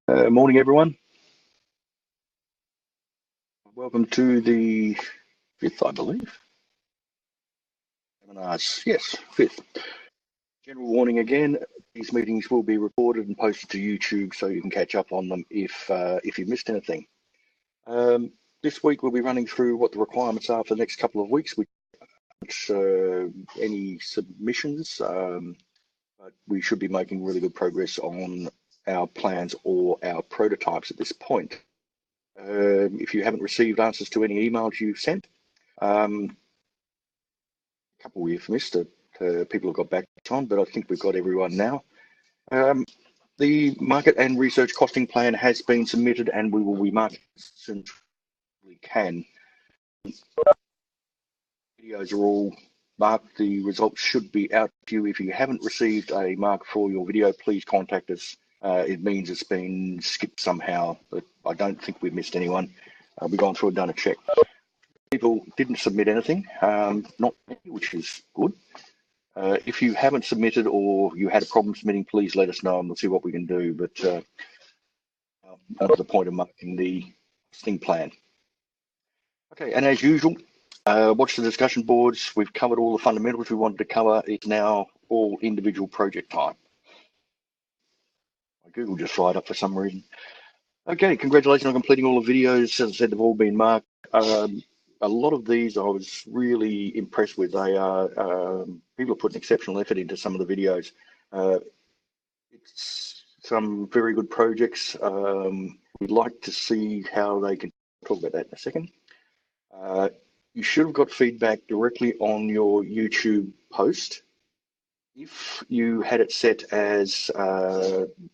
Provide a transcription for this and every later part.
Morning, everyone. Welcome to the fifth, I believe. Seminars, yes, fifth. General warning again: these meetings will be recorded and posted to YouTube, so you can catch up on them if you missed anything. This week we'll be running through what the requirements are for the next couple of weeks, which any submissions, but we should be making really good progress on our plans or our prototypes at this point. If you haven't received answers to any emails you've sent, a couple we've missed people have got back on, but I think we've got everyone now. The market and research costing plan has been submitted, and we will be marking as soon as we can. Videos are all marked. The results should be out to you. If you haven't received a mark for your video, please contact us. It means it's been skipped somehow, but I don't think we've missed anyone. We've gone through and done a check. People didn't submit anything, not many, which is good. If you haven't submitted or you had a problem submitting, please let us know and we'll see what we can do. But on to the point of marking the thing plan. Okay, and as usual, watch the discussion boards. We've covered all the fundamentals we wanted to cover. It's now all individual project time. My Google just fired up for some reason. Okay, congratulations on completing all the videos. As I said, they've all been marked. A lot of these I was really impressed with. They are people are putting exceptional effort into some of the videos. It's some very good projects. We'd like to see how they can talk about that in a second. You should have got feedback directly on your YouTube post. If you had it set as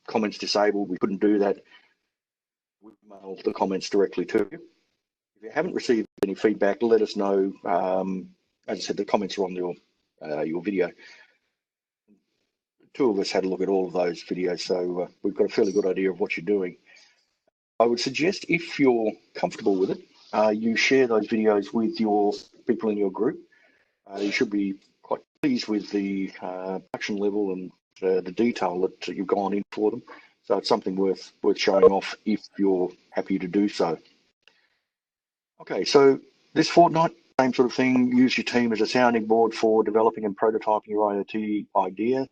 comments disabled, we couldn't do that. We mailed the comments directly to you. If you haven't received any feedback, let us know. As I said, the comments are on your video. Two of us had a look at all of those videos, so we've got a fairly good idea of what you're doing. I would suggest, if you're comfortable with it, you share those videos with your people in your group. You should be quite pleased with the production level and the detail that you've gone in for them. So it's something worth showing off if you're happy to do so. Okay, so this fortnight, same sort of thing. Use your team as a sounding board for developing and prototyping your IoT idea.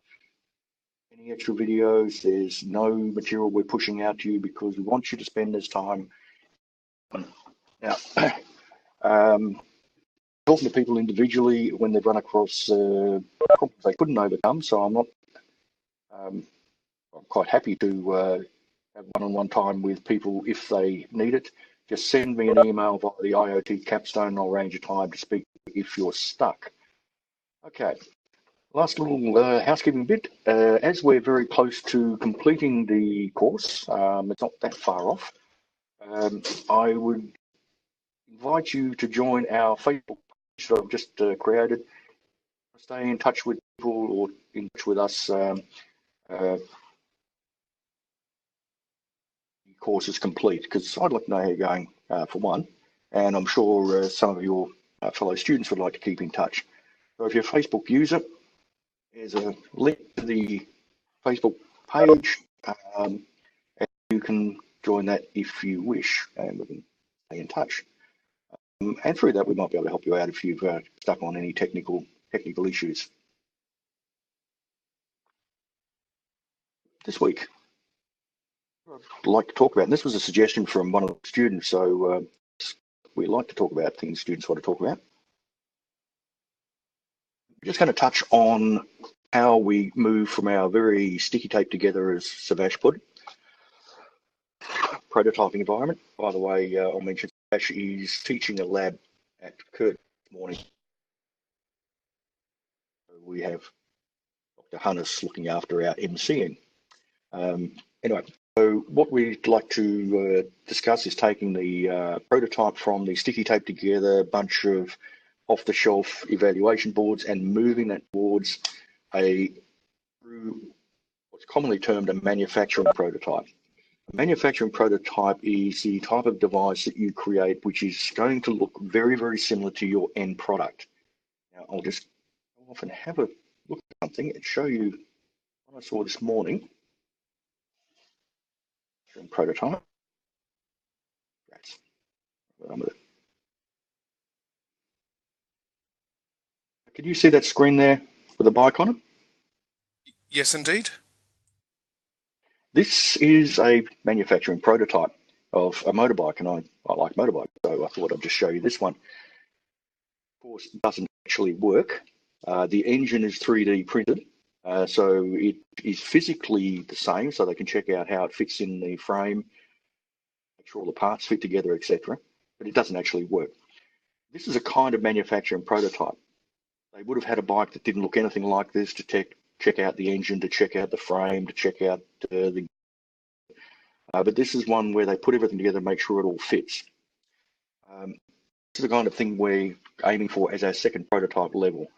Any extra videos, there's no material we're pushing out to you because we want you to spend this time. Now, talking to people individually when they've run across problems they couldn't overcome, so I'm quite happy to have one-on-one time with people if they need it. Just send me an email via the IoT capstone and I'll arrange a time to speak if you're stuck. Okay, last little housekeeping bit. As we're very close to completing the course, it's not that far off, I would invite you to join our Facebook page that I've just created. Stay in touch with people or in touch with us. The course is complete, because I'd like to know how you're going, for one, and I'm sure some of your fellow students would like to keep in touch. So if you're a Facebook user, there's a link to the Facebook page, and you can join that if you wish, and we can stay in touch. And through that, we might be able to help you out if you've stuck on any technical issues. This week, I'd like to talk about, and this was a suggestion from one of the students, so we like to talk about things students want to talk about. I'm just going to touch on how we move from our very sticky tape together, as Savash put it, prototyping environment. By the way, I'll mention Savash is teaching a lab at Kurt this morning. We have Dr. Hannes looking after our MCing. Anyway, so what we'd like to discuss is taking the prototype from the sticky tape together bunch of off-the-shelf evaluation boards and moving that towards through what's commonly termed a manufacturing prototype. A manufacturing prototype is the type of device that you create which is going to look very, very similar to your end product. Now, I'll just go off and have a look at something and show you what I saw this morning. prototype. Can you see that screen there with a bike on it? Yes, indeed. This is a manufacturing prototype of a motorbike, and I like motorbikes, so I thought I'd just show you this one. Of course, it doesn't actually work. The engine is 3D printed, so it is physically the same, so they can check out how it fits in the frame, make sure all the parts fit together, etc. But it doesn't actually work. This is a kind of manufacturing prototype. They would have had a bike that didn't look anything like this to check out the engine, to check out the frame, to check out but this is one where they put everything together and make sure it all fits. This is the kind of thing we're aiming for as our second prototype level.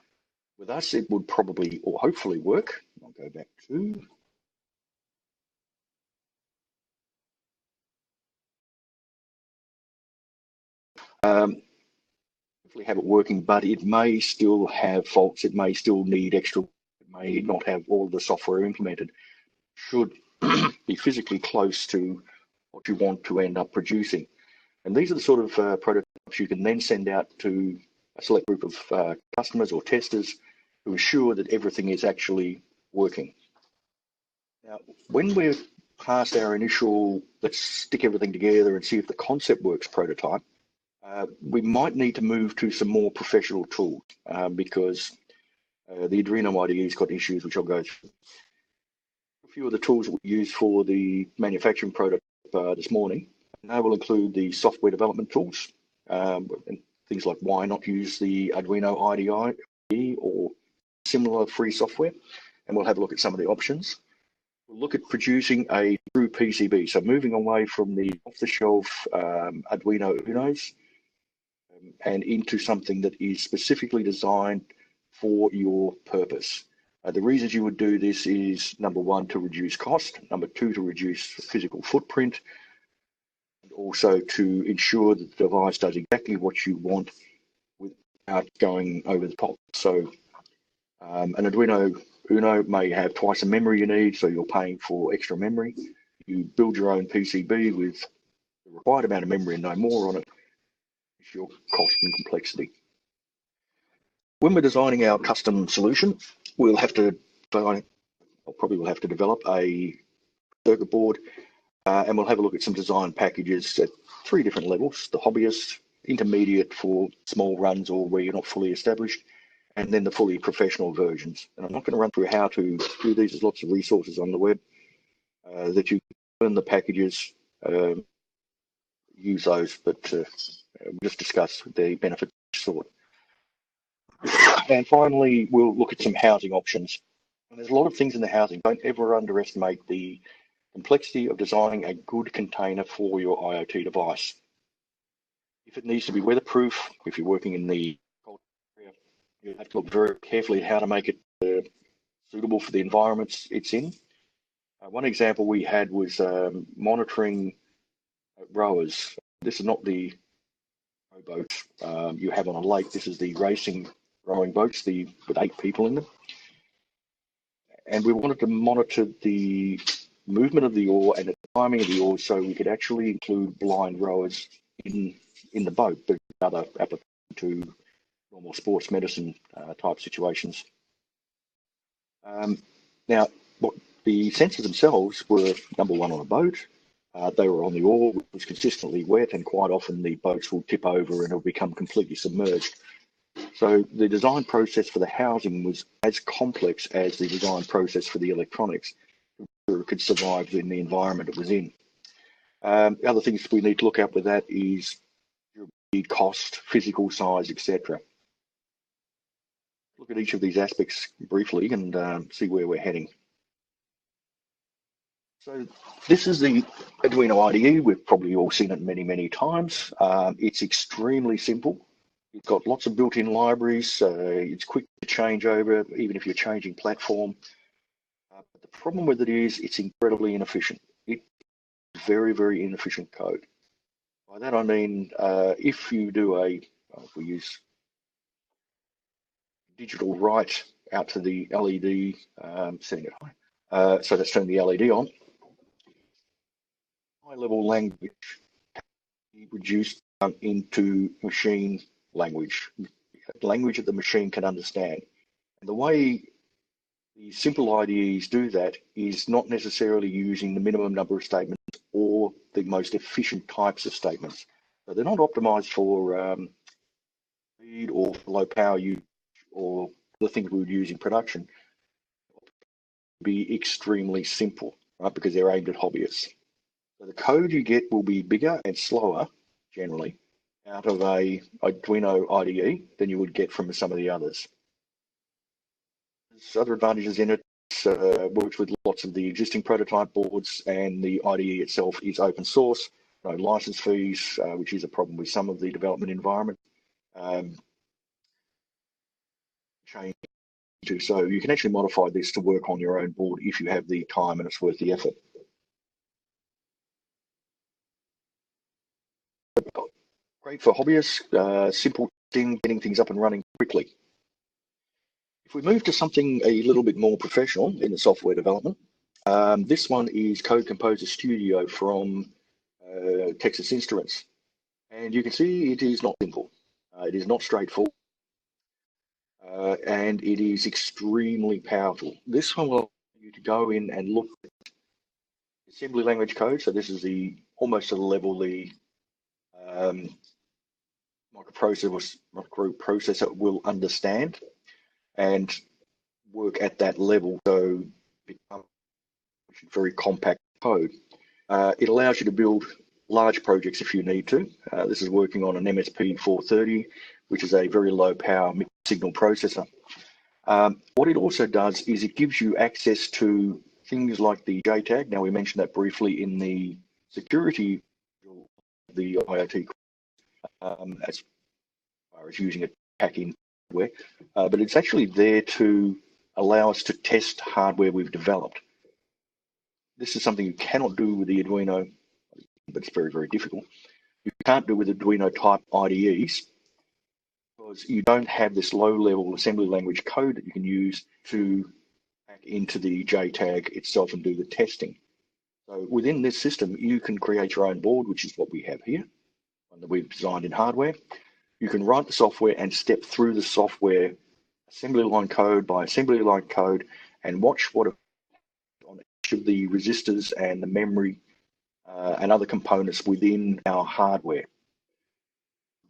With us, it would probably or hopefully work. I'll go back to. Hopefully have it working, but it may still have faults. It may still need extra. It may not have all of the software implemented. Should be physically close to what you want to end up producing. And these are the sort of prototypes you can then send out to a select group of customers or testers to ensure that everything is actually working. Now, when we're past our initial, let's stick everything together and see if the concept works prototype, we might need to move to some more professional tools because the Arduino IDE's got issues, which I'll go through. A few of the tools that we use for the manufacturing prototype this morning, and they will include the software development tools, and things like why not use the Arduino IDE or similar free software, and we'll have a look at some of the options. We'll look at producing a true PCB, so moving away from the off-the-shelf Arduino Unos and into something that is specifically designed for your purpose. The reasons you would do this is, number one, to reduce cost, number two, to reduce physical footprint, and also to ensure that the device does exactly what you want without going over the top. So an Arduino Uno may have twice the memory you need, so you're paying for extra memory. You build your own PCB with the required amount of memory and no more on it. It's your cost and complexity. When we're designing our custom solution, we'll have to develop a circuit board, and we'll have a look at some design packages at 3 different levels: the hobbyist, intermediate for small runs or where you're not fully established, and then the fully professional versions. And I'm not going to run through how to do these. There's lots of resources on the web that you can learn the packages, use those, but we'll just discuss the benefits sort. And finally, we'll look at some housing options. And there's a lot of things in the housing. Don't ever underestimate the complexity of designing a good container for your IoT device. If it needs to be weatherproof, if you're working in the cold area, you have to look very carefully at how to make it suitable for the environments it's in. One example we had was monitoring rowers. This is not the rowboats you have on a lake. This is the racing rowing boats with 8 people in them. And we wanted to monitor the movement of the oar and the timing of the oars so we could actually include blind rowers in the boat, but other application to normal sports medicine type situations. Now, what the sensors themselves were, number one, on a boat. They were on the oar, which was consistently wet, and quite often the boats will tip over and it'll become completely submerged. So the design process for the housing was as complex as the design process for the electronics, so it could survive in the environment it was in. Other things we need to look at with that is cost, physical size, etc. Look at each of these aspects briefly and see where we're heading. So this is the Arduino IDE. We've probably all seen it many, many times. It's extremely simple. It's got lots of built-in libraries. It's quick to change over, even if you're changing platform. But the problem with it is it's incredibly inefficient. It's very, very inefficient code. By that I mean, if you do if we use digital write out to the LED, setting it high. So let's turn the LED on. high-level language can be reduced into machine language, language that the machine can understand. And the way the simple IDEs do that is not necessarily using the minimum number of statements or the most efficient types of statements. So they're not optimized for speed or for low power use or the things we would use in production. Be extremely simple, right? Because they're aimed at hobbyists. So the code you get will be bigger and slower, generally, out of a Arduino IDE than you would get from some of the others. There's other advantages in it. Works with lots of the existing prototype boards, and the IDE itself is open source. No license fees, which is a problem with some of the development environment. Change to, so you can actually modify this to work on your own board if you have the time and it's worth the effort. Great for hobbyists, simple thing, getting things up and running quickly. If we move to something a little bit more professional in the software development, this one is Code Composer Studio from Texas Instruments. And you can see it is not simple. It is not straightforward. And it is extremely powerful. This one will allow you to go in and look at assembly language code. So this is the almost to the level the microprocessor will understand and work at that level. So become very compact code. It allows you to build large projects if you need to. This is working on an MSP 430, which is a very low power mixed signal processor. What it also does is it gives you access to things like the JTAG. Now, we mentioned that briefly in the security, the IoT, as far as using it back in hardware, but it's actually there to allow us to test hardware we've developed. This is something you cannot do with the Arduino, but it's very, very difficult. You can't do with Arduino type IDEs because you don't have this low-level assembly language code that you can use to back into the JTAG itself and do the testing. So within this system, you can create your own board, which is what we have here, one that we've designed in hardware. You can write the software and step through the software assembly line code by assembly line code and watch what on each of the resistors and the memory and other components within our hardware.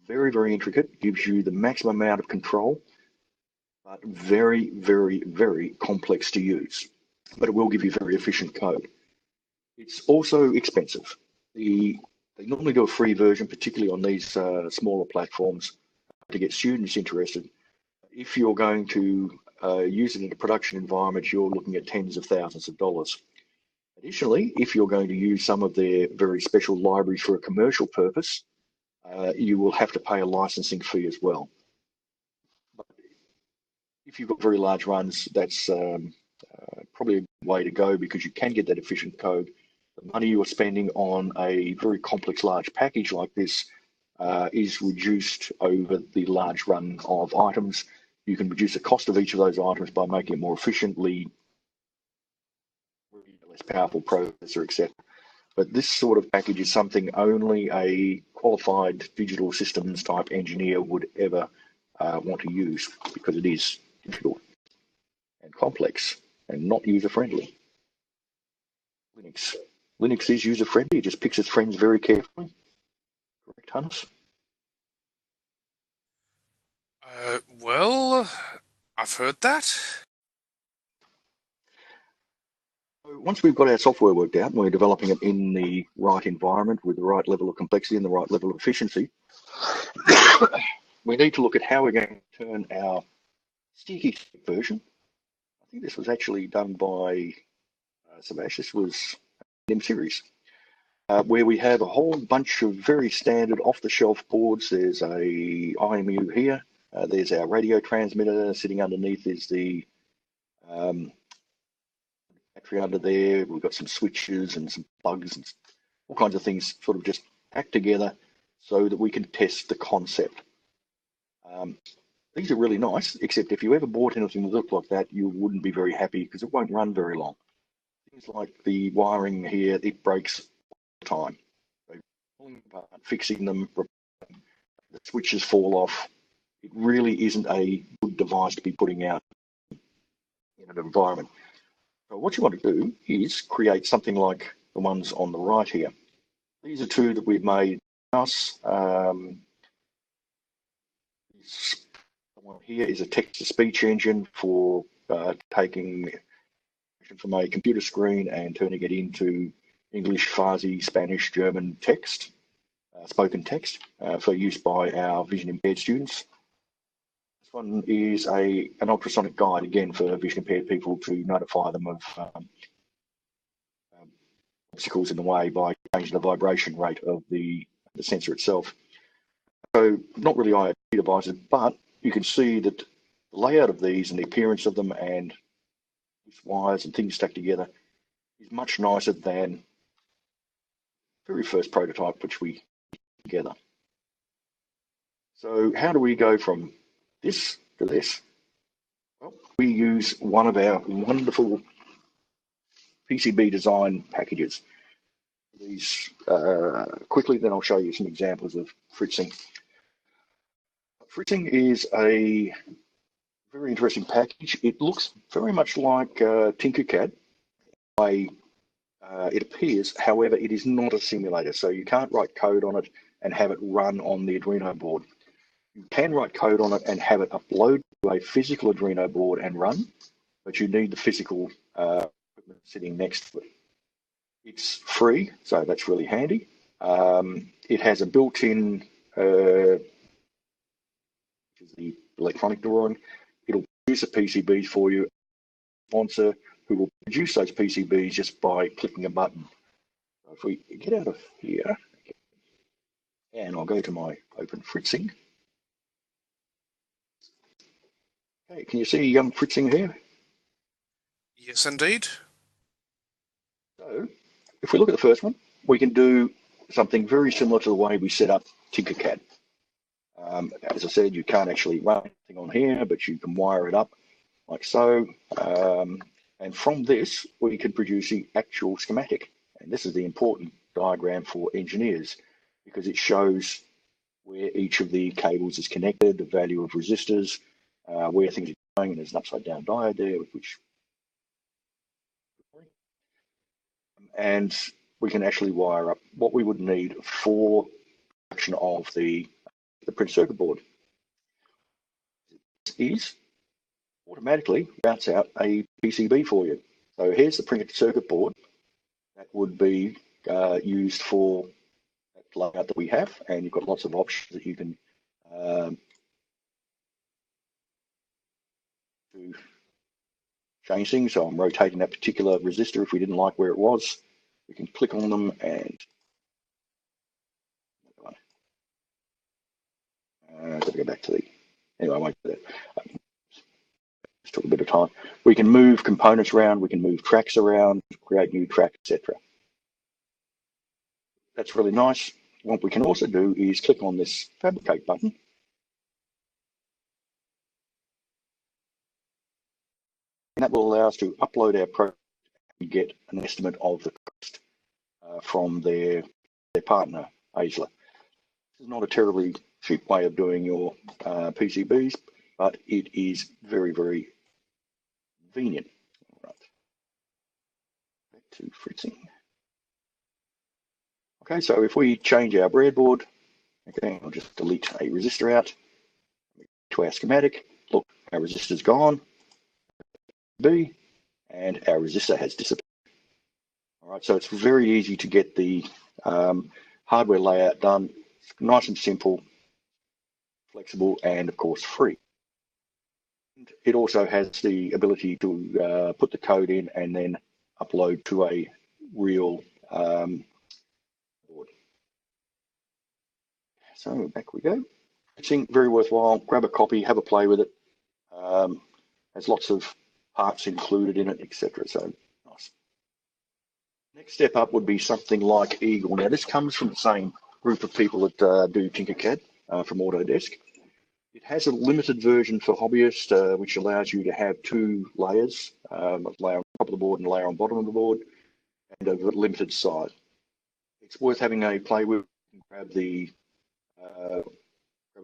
Very, very intricate, gives you the maximum amount of control, but very, very, very complex to use. But it will give you very efficient code. It's also expensive. They normally do a free version, particularly on these smaller platforms, to get students interested. If you're going to use it in a production environment, you're looking at tens of thousands of dollars. Additionally, if you're going to use some of their very special libraries for a commercial purpose, you will have to pay a licensing fee as well. But if you've got very large runs, that's probably a way to go because you can get that efficient code. The money you're spending on a very complex large package like this is reduced over the large run of items. You can reduce the cost of each of those items by making it more efficiently, less powerful processor, etc. But this sort of package is something only a qualified digital systems type engineer would ever want to use because it is difficult and complex and not user-friendly. Linux is user-friendly. It just picks its friends very carefully. Correct, Hannes? Well, I've heard that. Once we've got our software worked out and we're developing it in the right environment with the right level of complexity and the right level of efficiency, we need to look at how we're going to turn our sticky version. I think this was actually done by Sebastian. This was M series, where we have a whole bunch of very standard off-the-shelf boards. There's a IMU here. There's our radio transmitter. Sitting underneath is the battery under there. We've got some switches and some plugs and all kinds of things sort of just packed together so that we can test the concept. These are really nice, except if you ever bought anything that looked like that, you wouldn't be very happy because it won't run very long. Things like the wiring here, it breaks time. So pulling them apart, fixing them, the switches fall off. It really isn't a good device to be putting out in an environment. So what you want to do is create something like the ones on the right here. These are two that we've made us. This one here is a text-to-speech engine for taking from a computer screen and turning it into English, Farsi, Spanish, German text, spoken text, for use by our vision impaired students. This one is an ultrasonic guide, again, for vision impaired people to notify them of obstacles in the way by changing the vibration rate of the sensor itself. So not really IoT devices, but you can see that the layout of these and the appearance of them and these wires and things stuck together is much nicer than the very first prototype which we put together. So how do we go from this to this? Well, we use one of our wonderful PCB design packages. These quickly, then I'll show you some examples of fritzing. Fritzing is a very interesting package. It looks very much like Tinkercad. It appears, however, it is not a simulator, so you can't write code on it and have it run on the Arduino board. You can write code on it and have it upload to a physical Arduino board and run, but you need the physical equipment sitting next to it. It's free, so that's really handy. It has a built-in, which is the electronic drawing. It'll produce the PCBs for you. Sponsor who will produce those PCBs just by clicking a button. So if we get out of here, and I'll go to my open fritzing. Okay, can you see fritzing here? Yes, indeed. So if we look at the first one, we can do something very similar to the way we set up Tinkercad. As I said, you can't actually run anything on here, but you can wire it up like so. And from this, we can produce the actual schematic. And this is the important diagram for engineers because it shows where each of the cables is connected, the value of resistors, where things are going, and there's an upside down diode there, which, and we can actually wire up what we would need for production of the printed circuit board. This is automatically routes out a PCB for you. So here's the printed circuit board that would be used for that layout that we have, and you've got lots of options that you can to change things. So I'm rotating that particular resistor. If we didn't like where it was, we can click on them and got to go back to the, anyway, I won't do that. Just took a bit of time. We can move components around, we can move tracks around, create new tracks, etc. That's really nice. What we can also do is click on this fabricate button. And that will allow us to upload our project and get an estimate of the cost from their partner, Aisler. This is not a terribly cheap way of doing your PCBs, but it is very, very convenient. All right. Back to fritzing. Okay, so if we change our breadboard, okay, I'll just delete a resistor out to our schematic. Look, our resistor's gone, B, and our resistor has disappeared. All right, so it's very easy to get the hardware layout done. It's nice and simple, flexible, and of course free. It also has the ability to put the code in and then upload to a real board. So back we go. It's very worthwhile. Grab a copy, have a play with it. Has lots of parts included in it, etc. So nice. Next step up would be something like Eagle. Now this comes from the same group of people that do Tinkercad from Autodesk. It has a limited version for hobbyists, which allows you to have two layers, a layer on top of the board and a layer on bottom of the board, and of a limited size. It's worth having a play with. Grab it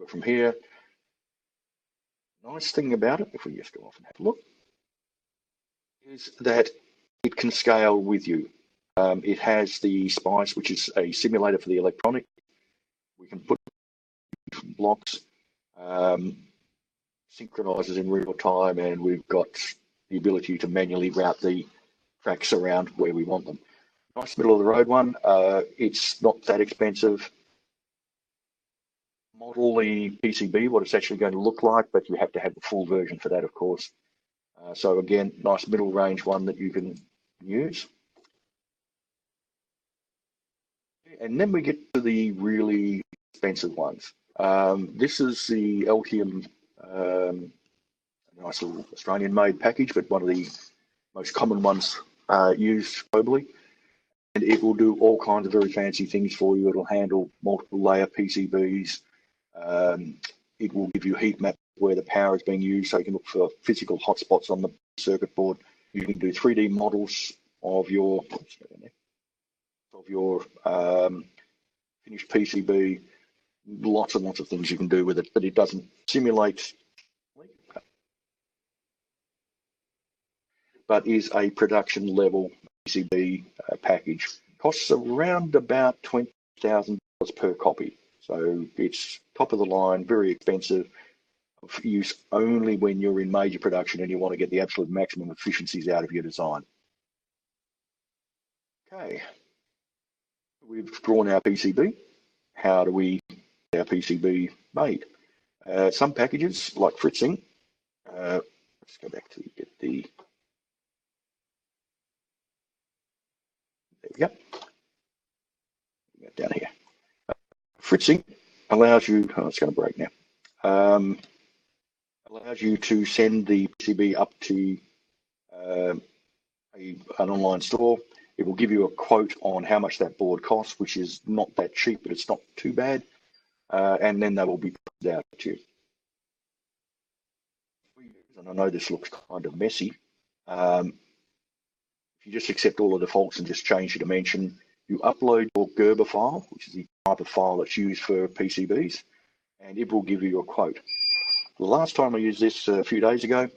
from here. Nice thing about it, if we just go off and have a look, is that it can scale with you. It has the SPICE, which is a simulator for the electronic. We can put blocks, synchronizes in real time, and we've got the ability to manually route the tracks around where we want them. Nice middle of the road one. It's not that expensive. Model the PCB, what it's actually going to look like, but you have to have the full version for that, of course. So again, nice middle range one that you can use. And then we get to the really expensive ones. This is the Altium, nice little Australian-made package, but one of the most common ones used globally. And it will do all kinds of very fancy things for you. It'll handle multiple layer PCBs. It will give you heat map where the power is being used, so you can look for physical hotspots on the circuit board. You can do 3D models of your finished PCB. Lots and lots of things you can do with it, but it doesn't simulate, but is a production level PCB package. Costs around about $20,000 per copy. So it's top of the line, very expensive, for use only when you're in major production and you want to get the absolute maximum efficiencies out of your design. Okay, we've drawn our PCB. How do we get our PCB made? Some packages, like Fritzing, let's go back to get the, there we go. Down here. Fritzing allows you, oh, it's going to break now, allows you to send the PCB up to an online store. It will give you a quote on how much that board costs, which is not that cheap, but it's not too bad. And then they will be put out to you. And I know this looks kind of messy. If you just accept all the defaults and just change the dimension, you upload your GRUPA file, which is the type of file that's used for PCBs, and it will give you a quote. The last time I used this a few days ago,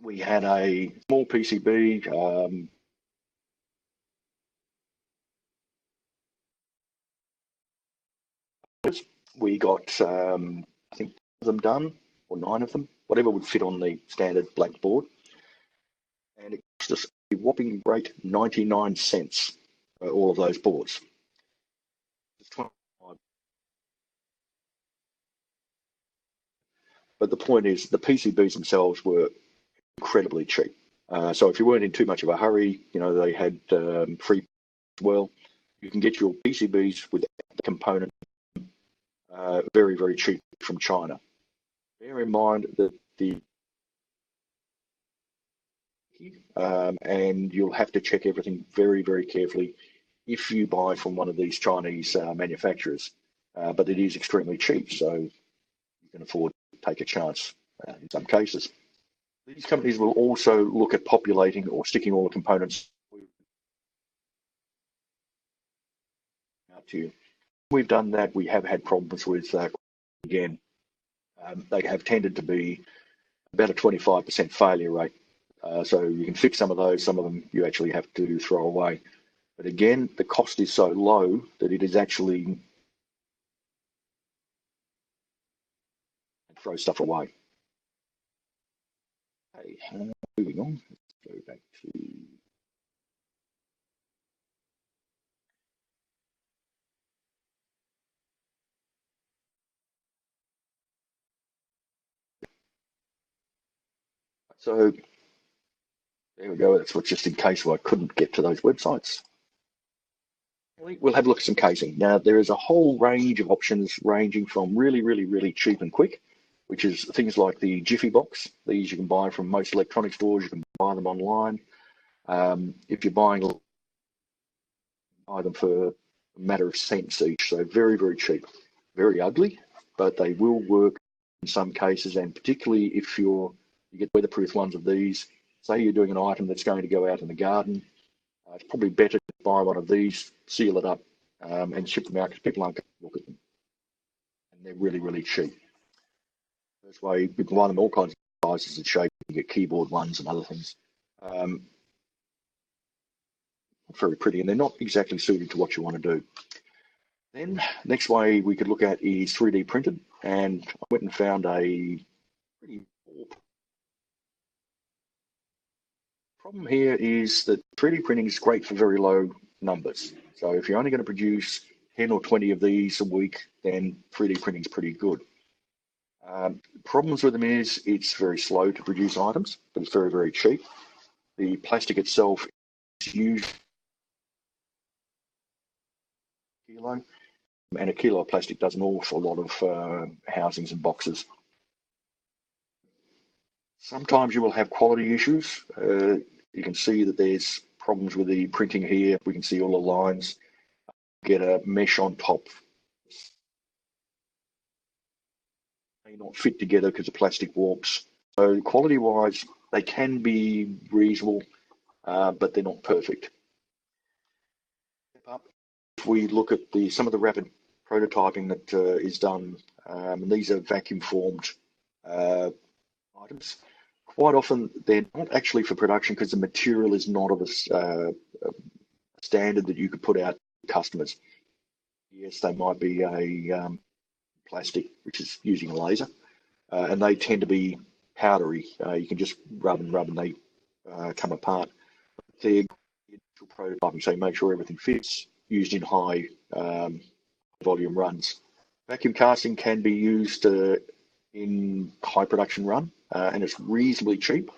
we had a small PCB. We got, I think, them done, or 9 of them, whatever would fit on the standard black board. And it cost us a whopping great 99 cents for all of those boards. But the point is, the PCBs themselves were incredibly cheap. So if you weren't in too much of a hurry, you know, they had free as well. You can get your PCBs with the component very, very cheap from China. Bear in mind that the and you'll have to check everything very, very carefully if you buy from one of these Chinese manufacturers. But it is extremely cheap, so you can afford to take a chance in some cases. These companies will also look at populating or sticking all the components out to you. We've done that. We have had problems with, again, they have tended to be about a 25% failure rate. So you can fix some of those, some of them you actually have to throw away. But again, the cost is so low that it is actually throw stuff away. Okay, moving on, let's go back to so there we go. That's what, just in case I couldn't get to those websites. We'll have a look at some casing. Now, there is a whole range of options ranging from really, really, really cheap and quick, which is things like the Jiffy box. These you can buy from most electronic stores. You can buy them online. If you're buy them for a matter of cents each. So very, very cheap, very ugly, but they will work in some cases. And particularly if you get weatherproof ones of these, say you're doing an item that's going to go out in the garden, it's probably better to buy one of these, seal it up, and ship them out because people aren't going to look at them. And they're really, really cheap. This way, we can buy them all kinds of sizes and shapes. You get keyboard ones and other things. Very pretty, and they're not exactly suited to what you want to do. Then, next way we could look at is 3D printed, and I went and found a pretty problem here is that 3D printing is great for very low numbers. So if you're only going to produce 10 or 20 of these a week, then 3D printing is pretty good. Problems with them is it's very slow to produce items, but it's very, very cheap. The plastic itself is usually a kilo, and a kilo of plastic does an awful lot of housings and boxes. Sometimes you will have quality issues. You can see that there's problems with the printing here. We can see all the lines. Get a mesh on top. May not fit together because the plastic warps. So quality-wise, they can be reasonable, but they're not perfect. If we look at some of the rapid prototyping that is done, and these are vacuum-formed items. Quite often, they're not actually for production because the material is not of a standard that you could put out to customers. Yes, they might be a plastic, which is using a laser, and they tend to be powdery. You can just rub and they come apart. They're prototyping, so make sure everything fits, used in high volume runs. Vacuum casting can be used in high production run, and it's reasonably cheap.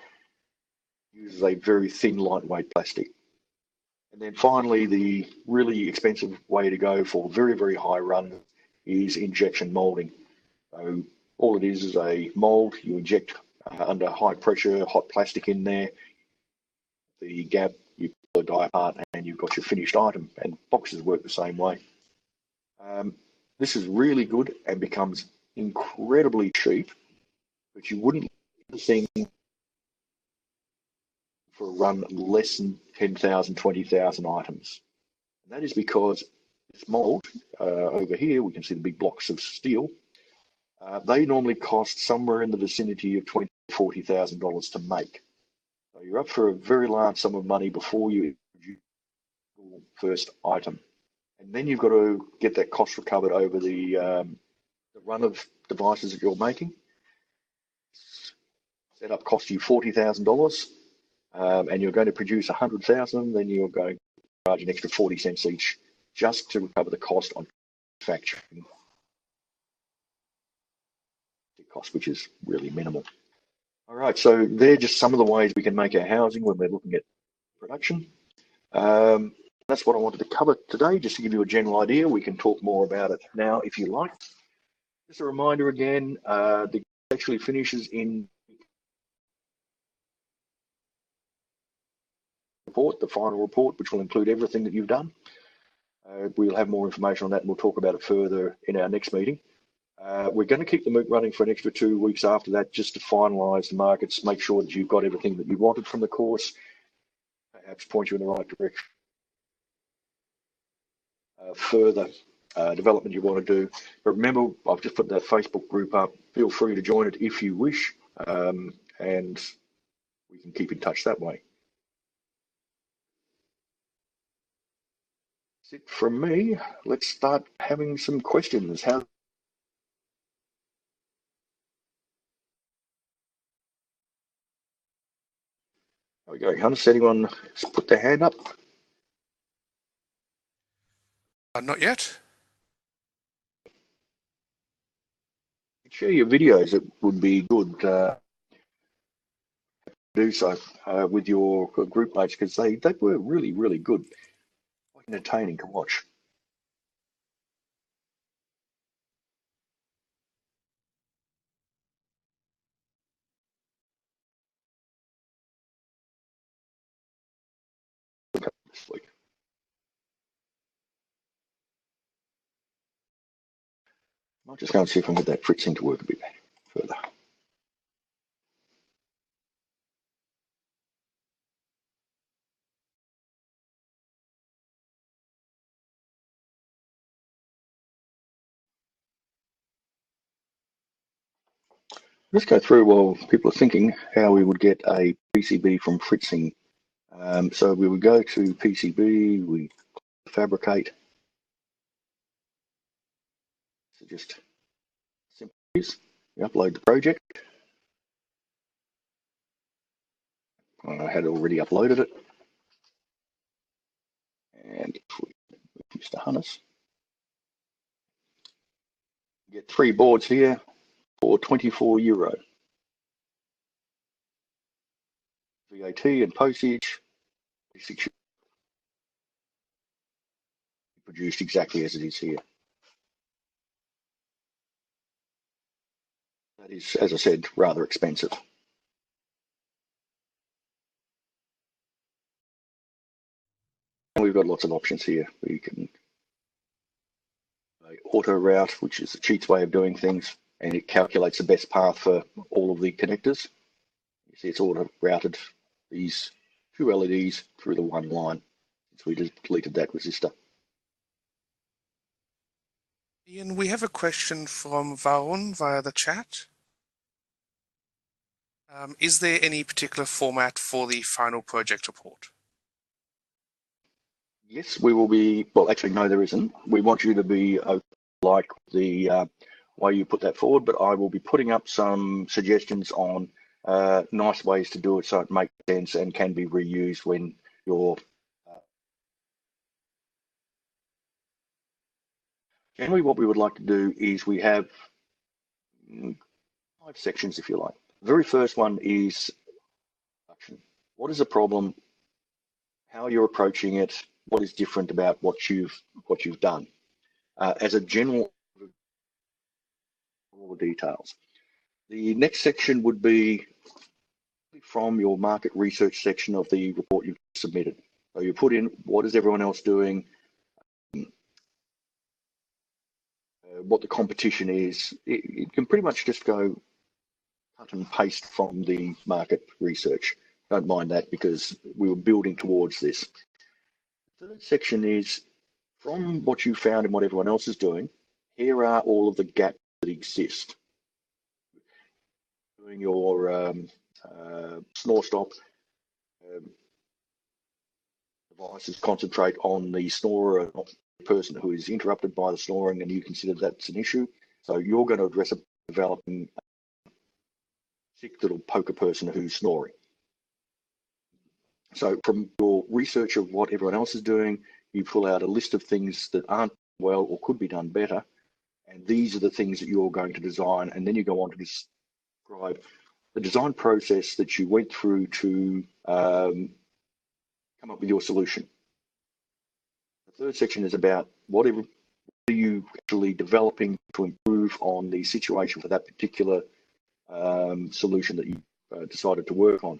It uses a very thin, lightweight plastic. And then finally, the really expensive way to go for very, very high run is injection molding. So all it is a mold. You inject under high pressure, hot plastic in there. The gap, you pull the die apart, and you've got your finished item. And boxes work the same way. This is really good and becomes incredibly cheap, but you wouldn't get the thing for a run less than 10,000, 20,000 items. And that is because this mold, over here, we can see the big blocks of steel. They normally cost somewhere in the vicinity of $20,000 to $40,000 to make. So you're up for a very large sum of money before you produce your first item. And then you've got to get that cost recovered over the run of devices that you're making. Setup costs you $40,000, and you're going to produce 100,000, then you're going to charge an extra 40 cents each just to recover the cost on manufacturing cost, which is really minimal. All right, so they're just some of the ways we can make our housing when we're looking at production. That's what I wanted to cover today, just to give you a general idea. We can talk more about it now if you like. Just a reminder again, the actually finishes in report, the final report, which will include everything that you've done. We'll have more information on that, and we'll talk about it further in our next meeting. We're going to keep the MOOC running for an extra 2 weeks after that, just to finalise the markets, make sure that you've got everything that you wanted from the course, perhaps point you in the right direction. Further development you want to do. But remember, I've just put that Facebook group up. Feel free to join it if you wish, and we can keep in touch that way. That's it from me. Let's start having some questions. How we go, Hannes? Anyone put their hand up? Not yet. Share your videos. It would be good to do so with your group mates, because they were really, really good, entertaining to watch. This week. I'll just go and see if I can get that Fritz thing to work a bit further. Let's go through while people are thinking how we would get a PCB from fritzing. So we would go to PCB, we fabricate. So just simple use. We upload the project. I had already uploaded it. And if we use the harness, get 3 boards here for €24. VAT and postage, produced exactly as it is here. That is, as I said, rather expensive. And we've got lots of options here. We can auto route, which is a cheats way of doing things, and it calculates the best path for all of the connectors. You see it's auto routed these 2 LEDs through the 1 line. So we just deleted that resistor. Ian, we have a question from Varun via the chat. Is there any particular format for the final project report? Yes, we will be, well, actually, no, there isn't. We want you to be like the way you put that forward, but I will be putting up some suggestions on nice ways to do it so it makes sense and can be reused when you're generally what we would like to do is we have 5 sections, if you like. The very first one is what is the problem, how you're approaching it, what is different about what you've done. As a general, all the details. The next section would be from your market research section of the report you've submitted. So you put in what is everyone else doing, what the competition is. It can pretty much just go cut and paste from the market research. Don't mind that because we were building towards this. The third section is from what you found and what everyone else is doing, here are all of the gaps that exist. Doing your snore stop devices concentrate on the snorer, not the person who is interrupted by the snoring, and you consider that's an issue. So you're going to address developing a sick little poker person who's snoring. So from your research of what everyone else is doing, you pull out a list of things that aren't well or could be done better. And these are the things that you're going to design. And then you go on to describe the design process that you went through to come up with your solution. The third section is about what are you actually developing to improve on the situation for that particular solution that you decided to work on.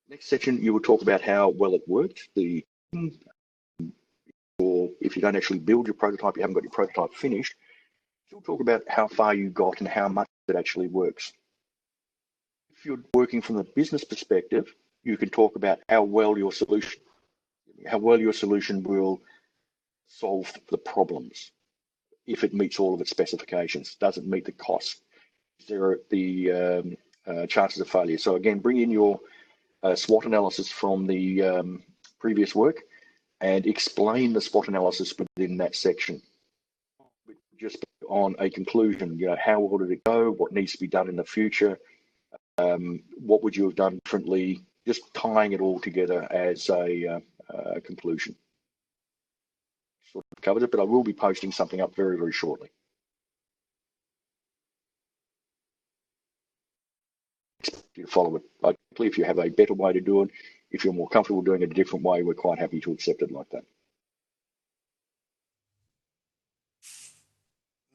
Next section, you will talk about how well it worked. Or if you don't actually build your prototype, you haven't got your prototype finished, you'll talk about how far you got and how much it actually works. If you're working from the business perspective, you can talk about how well your solution will solve the problems. If it meets all of its specifications, does it meet the cost? Is there the chances of failure? So again, bring in your SWOT analysis from the previous work and explain the SWOT analysis within that section. Just on a conclusion, how well did it go? What needs to be done in the future? What would you have done differently? Just tying it all together as a conclusion. Sort of covered it, but I will be posting something up very, very shortly. You follow it quickly. If you have a better way to do it, if you're more comfortable doing it a different way, we're quite happy to accept it like that.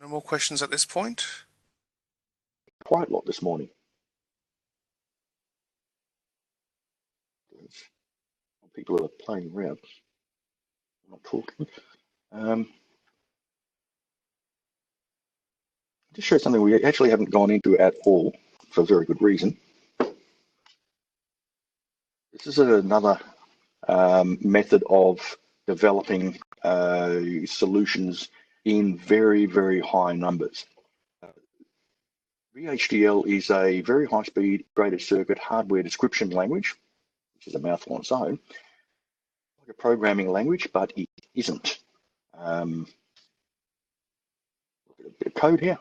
No more questions at this point? Quite a lot this morning. People are playing around, not talking. Just show something we actually haven't gone into at all for a very good reason. This is another method of developing solutions in very, very high numbers. VHDL is a very high-speed integrated circuit hardware description language, which is a mouthful on its own, like a programming language, but it isn't. Look at a bit of code here,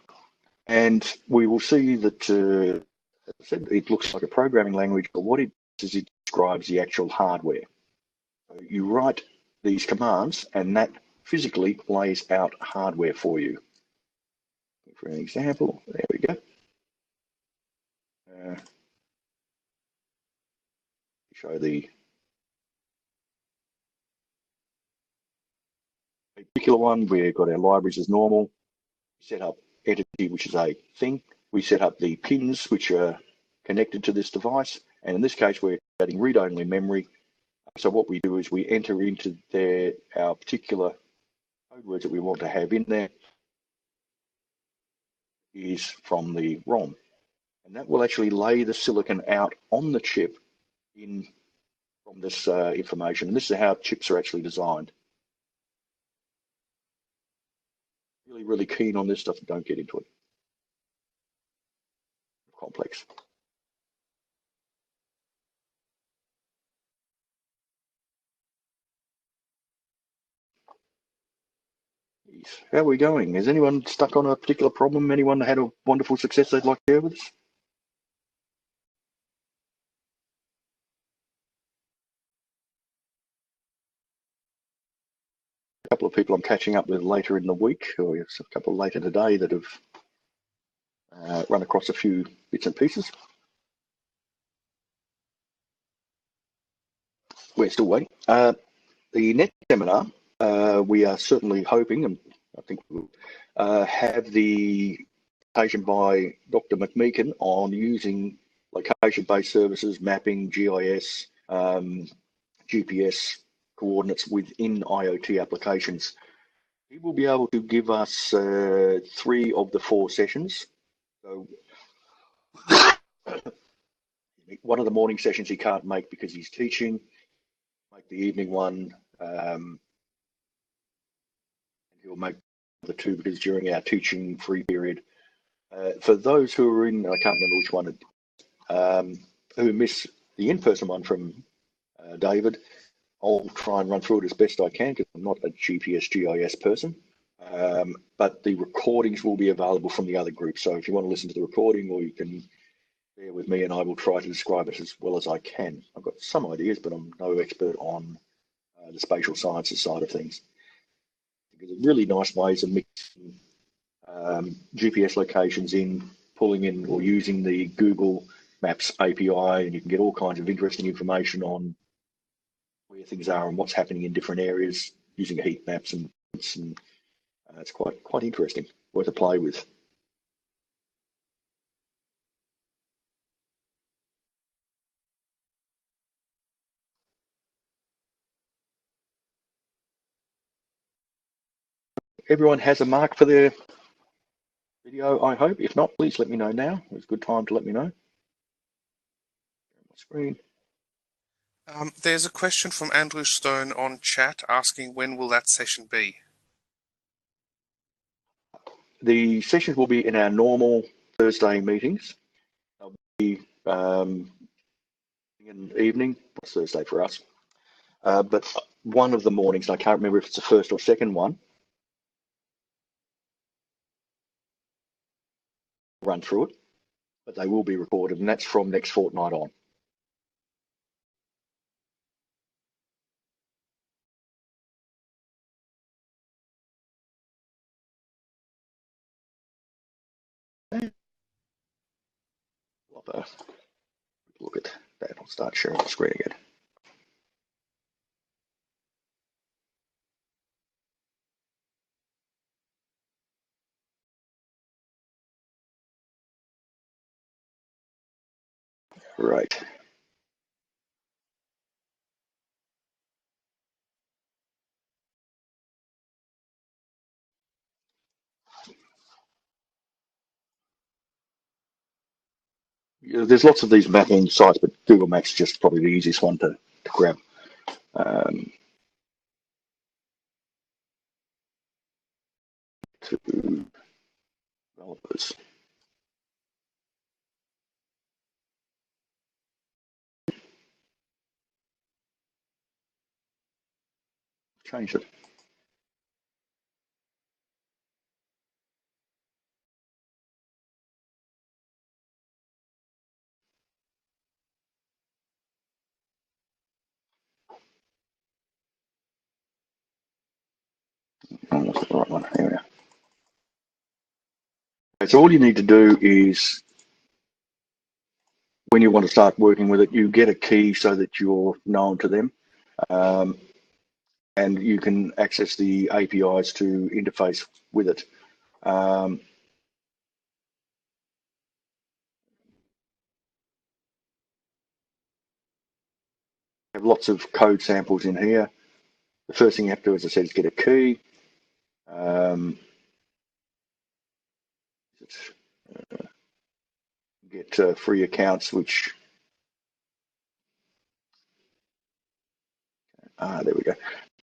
and we will see that, as I said, it looks like a programming language, but what it does is it describes the actual hardware. So you write these commands, and that physically lays out hardware for you. For an example, there we go. Show the particular one. We've got our libraries as normal. We set up entity, which is a thing. We set up the pins, which are connected to this device. And in this case, we're adding read-only memory. So what we do is we enter into there our particular code words that we want to have in there is from the ROM. And that will actually lay the silicon out on the chip in from this information. And this is how chips are actually designed. Really, really keen on this stuff. Don't get into it. Complex. How are we going? Is anyone stuck on a particular problem? Anyone had a wonderful success they'd like to share with us? A couple of people I'm catching up with later in the week, or a couple later today that have run across a few bits and pieces. We're still waiting. The next seminar, we are certainly hoping, and I think we'll have the presentation by Dr. McMeekin on using location-based services, mapping, GIS, GPS coordinates within IoT applications. He will be able to give us 3 of the 4 sessions. So one of the morning sessions he can't make because he's teaching. Make the evening one. And he'll make the 2 because during our teaching free period. For those who are in, I can't remember which one, who miss the in-person one from David, I'll try and run through it as best I can because I'm not a GPS GIS person. But the recordings will be available from the other groups. So if you want to listen to the recording, or you can bear with me and I will try to describe it as well as I can. I've got some ideas, but I'm no expert on the spatial sciences side of things. There's really nice ways of mixing GPS locations in, pulling in or using the Google Maps API, and you can get all kinds of interesting information on where things are and what's happening in different areas using heat maps, and it's quite interesting, worth a play with. Everyone has a mark for their video, I hope. If not, please let me know now. It's a good time to let me know. Screen. There's a question from Andrew Stone on chat asking when will that session be? The sessions will be in our normal Thursday meetings. They'll be in the evening, it's Thursday for us. But one of the mornings, I can't remember if it's the first or second one, run through it, but they will be recorded, and that's from next fortnight on. Look at that, I'll start sharing the screen again. Right. There's lots of these mapping sites, but Google Maps is just probably the easiest one to grab. To developers. changed it. Oh, that's the right one. Here we are. Okay, so all you need to do is, when you want to start working with it, you get a key so that you're known to them. And you can access the APIs to interface with it. Have lots of code samples in here. The first thing you have to do, as I said, is get a key. Get free accounts, which there we go.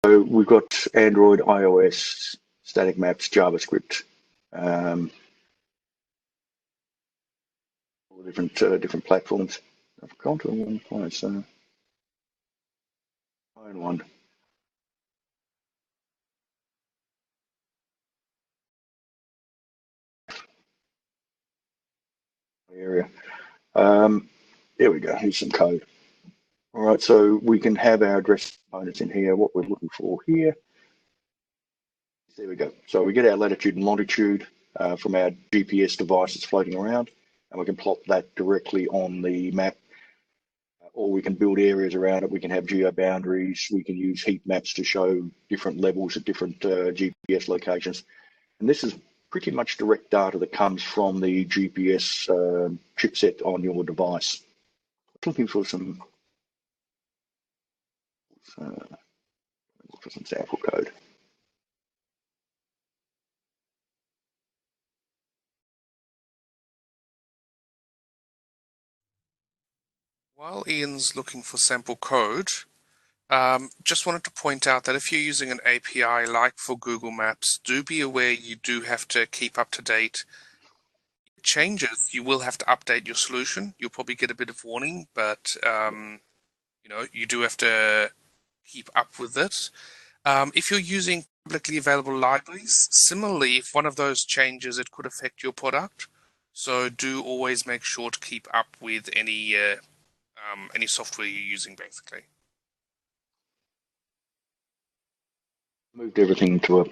So we've got Android, iOS, static maps, JavaScript, all the different platforms. I've gone to one place. Own one. Area. There we go. Here's some code. All right, so we can have our address components in here. What we're looking for here. There we go. So we get our latitude and longitude from our GPS devices floating around, and we can plot that directly on the map. Or we can build areas around it. We can have geo boundaries. We can use heat maps to show different levels at different GPS locations. And this is pretty much direct data that comes from the GPS chipset on your device. Looking for some sample code. While Ian's looking for sample code, just wanted to point out that if you're using an API like for Google Maps, do be aware you do have to keep up to date. Changes, you will have to update your solution. You'll probably get a bit of warning, but you do have to keep up with it. If you're using publicly available libraries, similarly, if one of those changes, it could affect your product. So do always make sure to keep up with any software you're using, basically. Moved everything to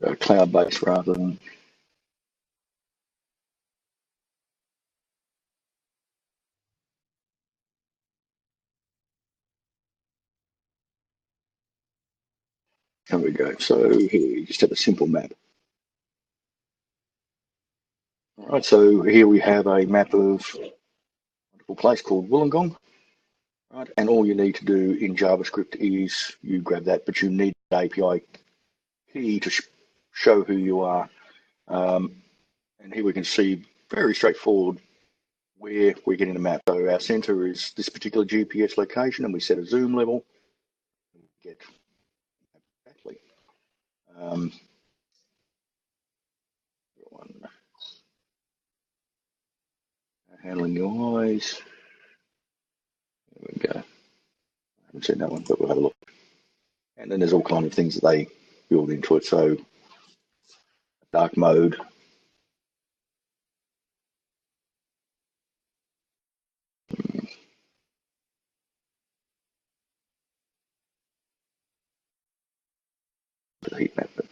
a cloud base rather than. There we go. So here you just have a simple map. All right, so here we have a map of a wonderful place called Wollongong. Right, and all you need to do in JavaScript is you grab that, but you need an API key to show who you are. And here we can see very straightforward where we're getting the map. So our center is this particular GPS location, and we set a zoom level. Get exactly. Handling the eyes. There we go. I haven't seen that one, but we'll have a look. And then there's all kinds of things that they build into it. So dark mode. The heat map, the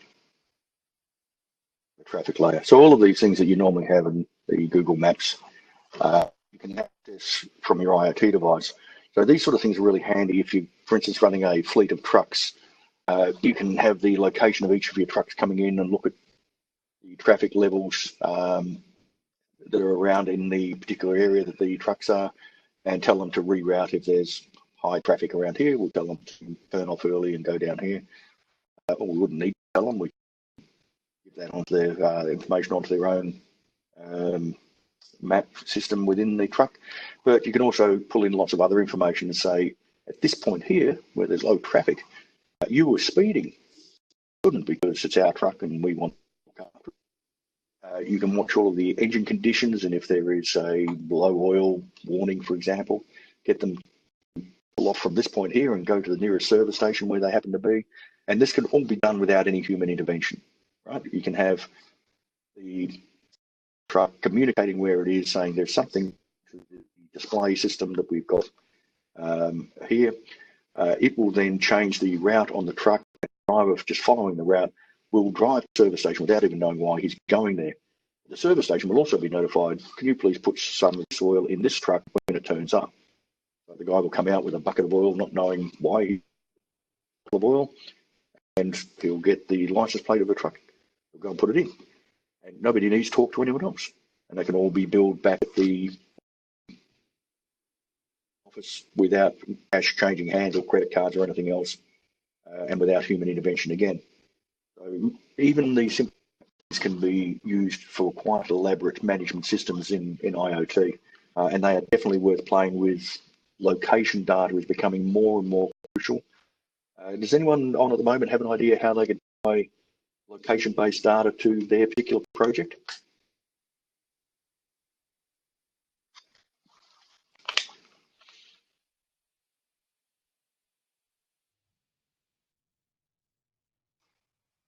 traffic layer. So all of these things that you normally have in the Google Maps, you can access from your IoT device. So these sort of things are really handy if you, for instance, running a fleet of trucks. You can have the location of each of your trucks coming in and look at the traffic levels that are around in the particular area that the trucks are, and tell them to reroute. If there's high traffic around here, we'll tell them to turn off early and go down here. Or we wouldn't need to tell them. We give that onto their information onto their own map system within the truck. But you can also pull in lots of other information and say, at this point here, where there's low traffic, you were speeding. Couldn't, because it's our truck and we want to look after it. You can watch all of the engine conditions, and if there is a low oil warning, for example, get them to pull off from this point here and go to the nearest service station where they happen to be. And this can all be done without any human intervention, right? You can have the truck communicating where it is, saying there's something to the display system that we've got here. It will then change the route on the truck. The driver, just following the route, will drive to the service station without even knowing why he's going there. The service station will also be notified, can you please put some of this oil in this truck when it turns up? So the guy will come out with a bucket of oil, not knowing why he's of oil, and he'll get the license plate of the truck. He'll go and put it in. And nobody needs to talk to anyone else. And they can all be billed back at the office without cash changing hands or credit cards or anything else, and without human intervention again. So even these simple things can be used for quite elaborate management systems in IoT, and they are definitely worth playing with. Location data is becoming more and more crucial. Does anyone on at the moment have an idea how they could apply location-based data to their particular project?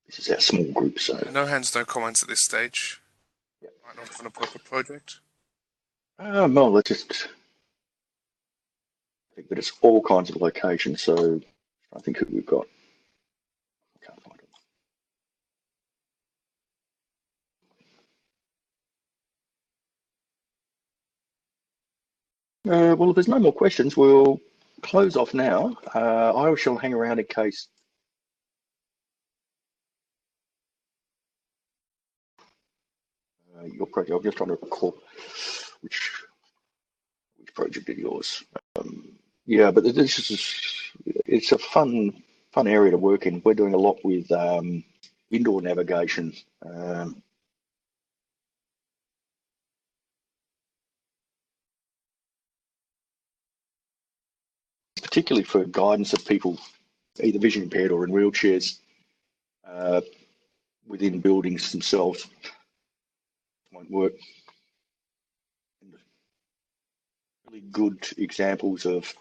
This is our small group, so No hands, no comments at this stage. Yep. Might not have an appropriate project. Well, let's just think that it's all kinds of locations. So I think who we've got. I can't find it. Well, if there's no more questions, we'll close off now. I shall hang around in case. Your project, I'm just trying to recall which project is yours. Yeah, but this is, it's a fun area to work in. We're doing a lot with indoor navigation. Particularly for guidance of people either vision impaired or in wheelchairs within buildings themselves. Won't work. Really good examples of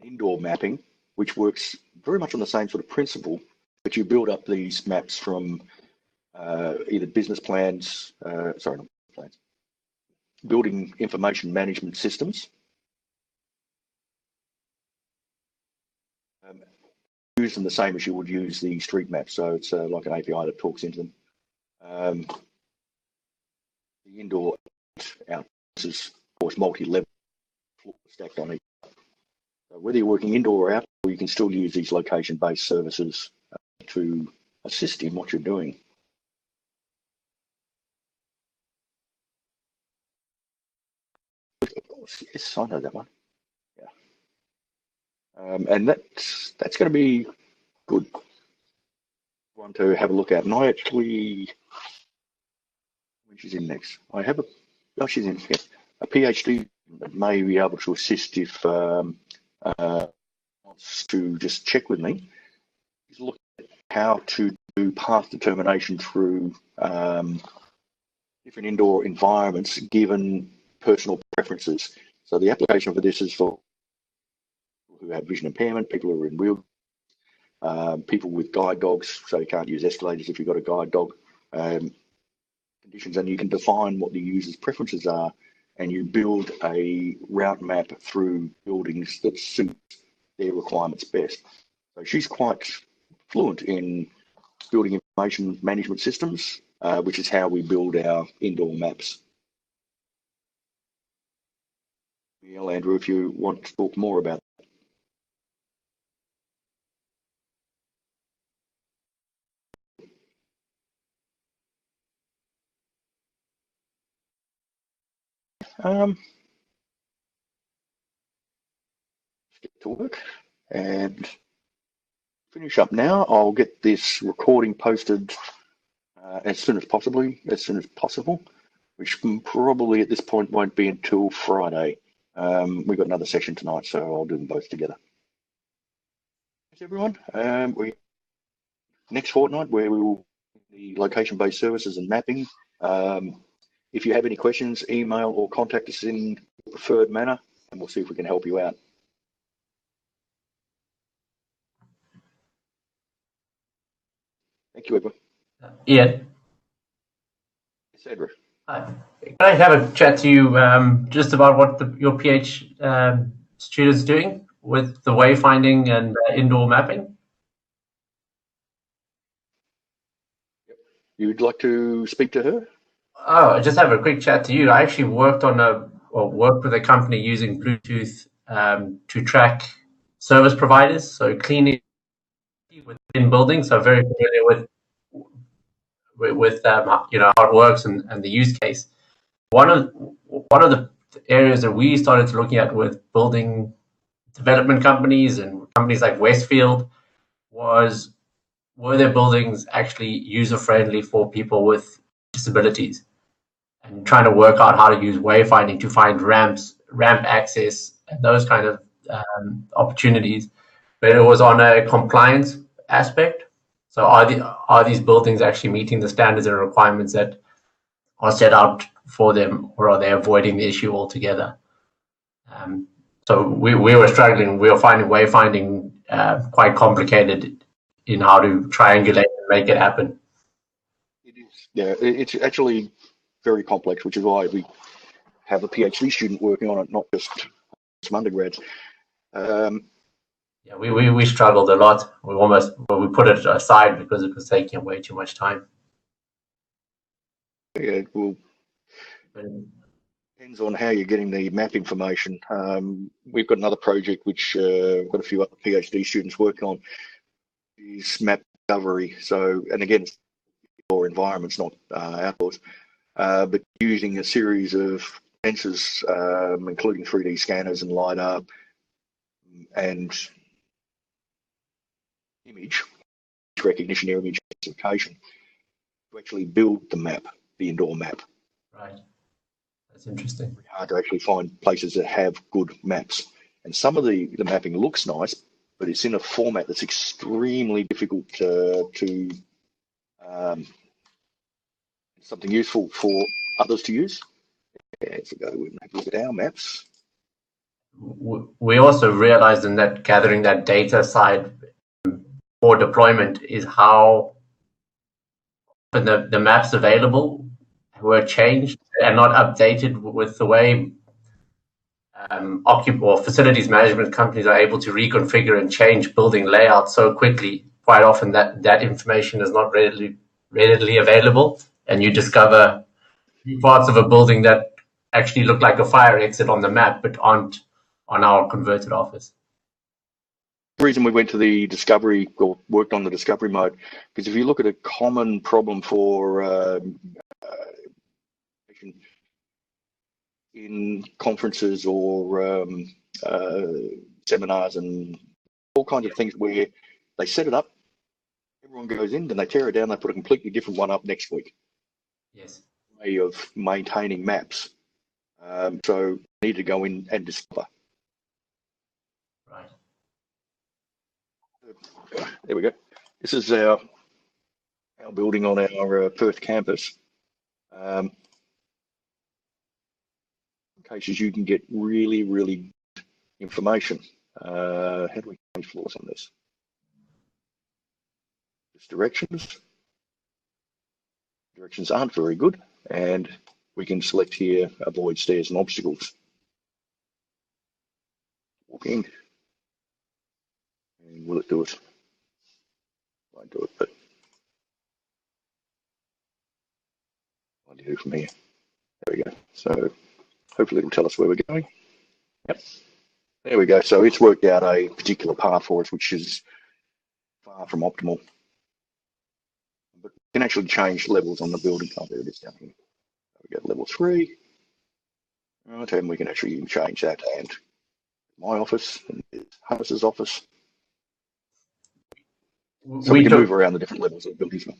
indoor mapping, which works very much on the same sort of principle, but you build up these maps from either business plans, sorry, not plans, building information management systems. Use them the same as you would use the street map, so it's like an API that talks into them. The indoor out is, of course, multi-level stacked on each. So whether you're working indoor or out, you can still use these location-based services to assist in what you're doing. Yes, I know that one. Yeah, and that's going to be good one to have a look at. And I actually, when she's in next, I have she's in, yeah, a PhD that may be able to assist if wants to just check with me. He's looking at how to do path determination through different indoor environments given personal preferences. So the application for this is for people who have vision impairment, people who are in wheelchairs, people with guide dogs, so you can't use escalators if you've got a guide dog. Conditions, and you can define what the user's preferences are, and you build a route map through buildings that suit their requirements best. So she's quite fluent in building information management systems, which is how we build our indoor maps. Yeah, Andrew, if you want to talk more about that. Let's get to work and finish up now. I'll get this recording posted as soon as possible, which probably at this point won't be until Friday. We've got another session tonight, so I'll do them both together. Thanks, everyone. Next fortnight, where we will the location-based services and mapping. If you have any questions, email or contact us in the preferred manner, and we'll see if we can help you out. Thank you, Edward. Ian, Yes, Edward. can I have a chat to you just about what your PH students doing with the wayfinding and indoor mapping? You'd like to speak to her? Oh, I just have a quick chat to you. I actually worked with a company using Bluetooth to track service providers, so cleaning within buildings. So very familiar with how it works and the use case. One of the areas that we started looking at with building development companies and companies like Westfield was, were their buildings actually user-friendly for people with disabilities, and trying to work out how to use wayfinding to find ramp access and those kind of opportunities. But it was on a compliance aspect. So are these buildings actually meeting the standards and requirements that are set out for them, or are they avoiding the issue altogether? So we were struggling. We were finding wayfinding quite complicated in how to triangulate and make it happen. It is. Yeah, it's actually very complex, which is why we have a PhD student working on it, not just some undergrads. Yeah, we struggled a lot. We put it aside because it was taking way too much time. Yeah, well, depends on how you're getting the map information. We've got another project which we've got a few other PhD students working on, is map discovery. So, and again, it's indoor environments, not outdoors, but using a series of sensors, including 3D scanners and LiDAR and image recognition, image classification, to actually build the map, the indoor map. Right. That's interesting. Very hard to actually find places that have good maps. And some of the mapping looks nice, but it's in a format that's extremely difficult to something useful for others to use. Yeah, if we go and have a look at our maps. We also realized in that gathering that data side for deployment is how often the maps available were changed and not updated with the way facilities management companies are able to reconfigure and change building layouts so quickly. Quite often that information is not readily available, and you discover parts of a building that actually look like a fire exit on the map but aren't on our converted office. The reason we went to the discovery, or worked on the discovery mode, because if you look at a common problem for in conferences or seminars and all kinds of things where they set it up, everyone goes in, then they tear it down, they put a completely different one up next week. Yes. Way of maintaining maps. So you need to go in and discover. Right. There we go. This is our building on our Perth campus. Cases you can get really, really good information. How do we change floors on this? Just directions. Directions aren't very good, and we can select here, avoid stairs and obstacles. Walking. And will it do it? Won't do it, but what do I do from here? There we go. So hopefully it'll tell us where we're going. Yep. There we go. So it's worked out a particular path for us, which is far from optimal. But we can actually change levels on the building. Oh, there it is down here. We go to level 3. Right, and we can actually change that. And my office and Hannes's office. So we can move around the different levels of the building.